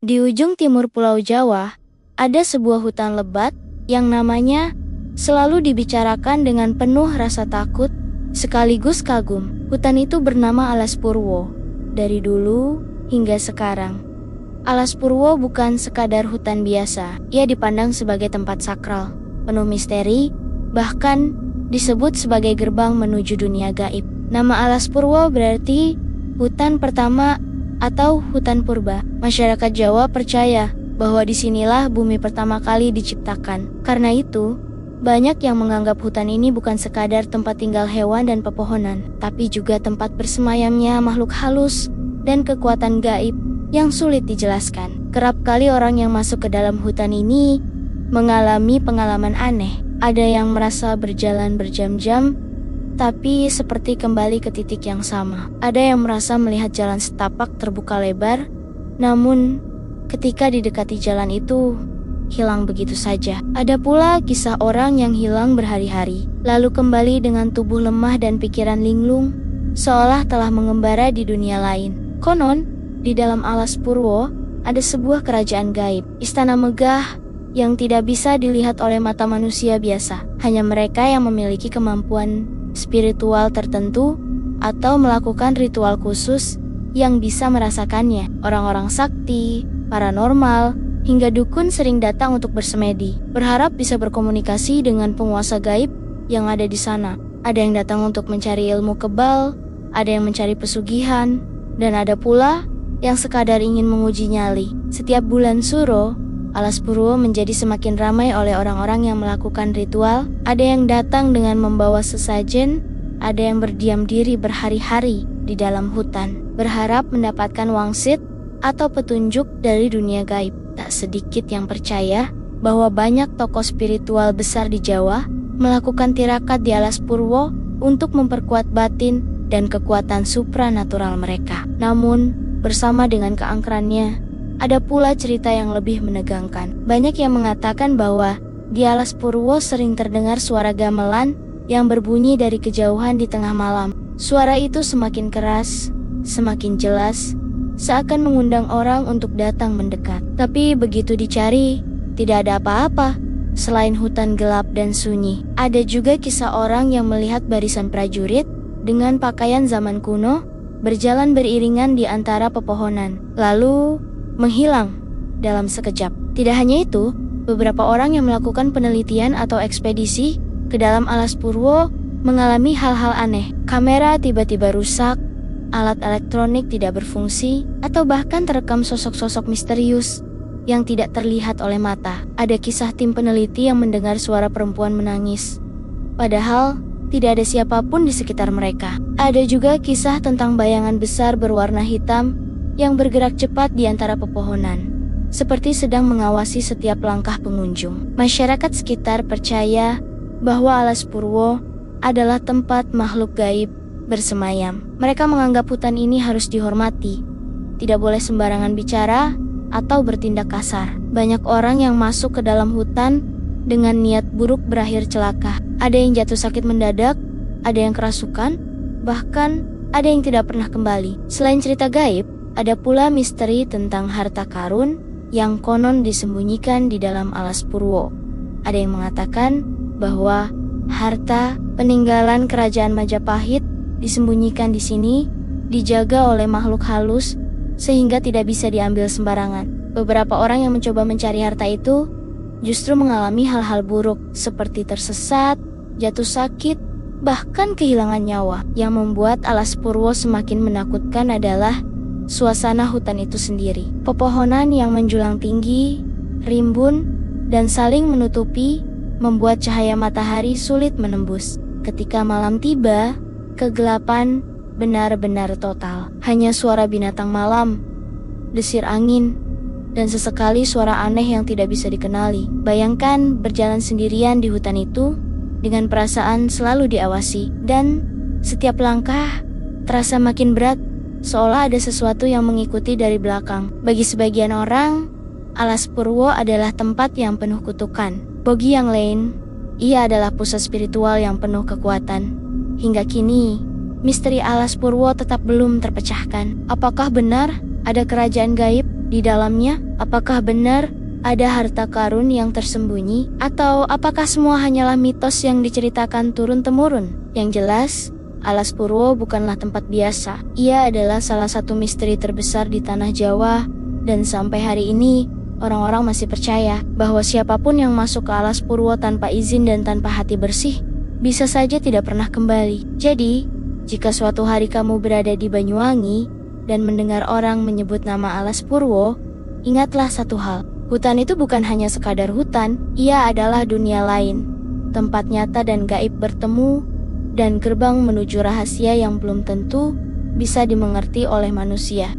Di ujung timur Pulau Jawa, ada sebuah hutan lebat yang namanya selalu dibicarakan dengan penuh rasa takut sekaligus kagum. Hutan itu bernama Alas Purwo. Dari dulu hingga sekarang, Alas Purwo bukan sekadar hutan biasa. Ia dipandang sebagai tempat sakral, penuh misteri, bahkan disebut sebagai gerbang menuju dunia gaib. Nama Alas Purwo berarti hutan pertama atau hutan purba. Masyarakat Jawa percaya bahwa disinilah bumi pertama kali diciptakan. Karena itu, banyak yang menganggap hutan ini bukan sekadar tempat tinggal hewan dan pepohonan, tapi juga tempat bersemayamnya makhluk halus dan kekuatan gaib yang sulit dijelaskan. Kerap kali orang yang masuk ke dalam hutan ini mengalami pengalaman aneh. Ada yang merasa berjalan berjam-jam, tapi seperti kembali ke titik yang sama. Ada yang merasa melihat jalan setapak terbuka lebar, namun ketika didekati jalan itu, hilang begitu saja. Ada pula kisah orang yang hilang berhari-hari, lalu kembali dengan tubuh lemah dan pikiran linglung, seolah telah mengembara di dunia lain. Konon, di dalam Alas Purwo ada sebuah kerajaan gaib, istana megah yang tidak bisa dilihat oleh mata manusia biasa. Hanya mereka yang memiliki kemampuan spiritual tertentu atau melakukan ritual khusus yang bisa merasakannya. Orang-orang sakti, paranormal, hingga dukun sering datang untuk bersemedi, berharap bisa berkomunikasi dengan penguasa gaib yang ada di sana. Ada yang datang untuk mencari ilmu kebal, ada yang mencari pesugihan, dan ada pula yang sekadar ingin menguji nyali. Setiap bulan Suro, Alas Purwo menjadi semakin ramai oleh orang-orang yang melakukan ritual. Ada yang datang dengan membawa sesajen, ada yang berdiam diri berhari-hari di dalam hutan, berharap mendapatkan wangsit atau petunjuk dari dunia gaib. Tak sedikit yang percaya bahwa banyak tokoh spiritual besar di Jawa melakukan tirakat di Alas Purwo untuk memperkuat batin dan kekuatan supranatural mereka. Namun, bersama dengan keangkerannya, ada pula cerita yang lebih menegangkan. Banyak yang mengatakan bahwa di Alas Purwo sering terdengar suara gamelan yang berbunyi dari kejauhan di tengah malam. Suara itu semakin keras, semakin jelas, seakan mengundang orang untuk datang mendekat. Tapi begitu dicari, tidak ada apa-apa selain hutan gelap dan sunyi. Ada juga kisah orang yang melihat barisan prajurit dengan pakaian zaman kuno berjalan beriringan di antara pepohonan, lalu menghilang dalam sekejap. Tidak hanya itu, beberapa orang yang melakukan penelitian atau ekspedisi ke dalam Alas Purwo mengalami hal-hal aneh. Kamera tiba-tiba rusak, alat elektronik tidak berfungsi, atau bahkan terekam sosok-sosok misterius yang tidak terlihat oleh mata. Ada kisah tim peneliti yang mendengar suara perempuan menangis, padahal tidak ada siapapun di sekitar mereka. Ada juga kisah tentang bayangan besar berwarna hitam yang bergerak cepat di antara pepohonan, seperti sedang mengawasi setiap langkah pengunjung. Masyarakat sekitar percaya bahwa Alas Purwo adalah tempat makhluk gaib bersemayam. Mereka menganggap hutan ini harus dihormati, tidak boleh sembarangan bicara atau bertindak kasar. Banyak orang yang masuk ke dalam hutan dengan niat buruk berakhir celaka. Ada yang jatuh sakit mendadak, ada yang kerasukan, bahkan ada yang tidak pernah kembali. Selain cerita gaib, ada pula misteri tentang harta karun yang konon disembunyikan di dalam Alas Purwo. Ada yang mengatakan bahwa harta peninggalan kerajaan Majapahit disembunyikan di sini, dijaga oleh makhluk halus sehingga tidak bisa diambil sembarangan. Beberapa orang yang mencoba mencari harta itu justru mengalami hal-hal buruk seperti tersesat, jatuh sakit, bahkan kehilangan nyawa. Yang membuat Alas Purwo semakin menakutkan adalah suasana hutan itu sendiri. Pepohonan yang menjulang tinggi, rimbun, dan saling menutupi membuat cahaya matahari sulit menembus. Ketika malam tiba, kegelapan benar-benar total. Hanya suara binatang malam, desir angin, dan sesekali suara aneh yang tidak bisa dikenali. Bayangkan berjalan sendirian di hutan itu dengan perasaan selalu diawasi, dan setiap langkah terasa makin berat, seolah ada sesuatu yang mengikuti dari belakang. Bagi sebagian orang, Alas Purwo adalah tempat yang penuh kutukan. Bagi yang lain, ia adalah pusat spiritual yang penuh kekuatan. Hingga kini, misteri Alas Purwo tetap belum terpecahkan. Apakah benar ada kerajaan gaib Di dalamnya, apakah benar ada harta karun yang tersembunyi? Atau apakah semua hanyalah mitos yang diceritakan turun-temurun? Yang jelas, Alas Purwo bukanlah tempat biasa. Ia adalah salah satu misteri terbesar di tanah Jawa, dan sampai hari ini, orang-orang masih percaya bahwa siapapun yang masuk ke Alas Purwo tanpa izin dan tanpa hati bersih, bisa saja tidak pernah kembali. Jadi, jika suatu hari kamu berada di Banyuwangi dan mendengar orang menyebut nama Alas Purwo, ingatlah satu hal. Hutan itu bukan hanya sekadar hutan, ia adalah dunia lain. Tempat nyata dan gaib bertemu, dan gerbang menuju rahasia yang belum tentu bisa dimengerti oleh manusia.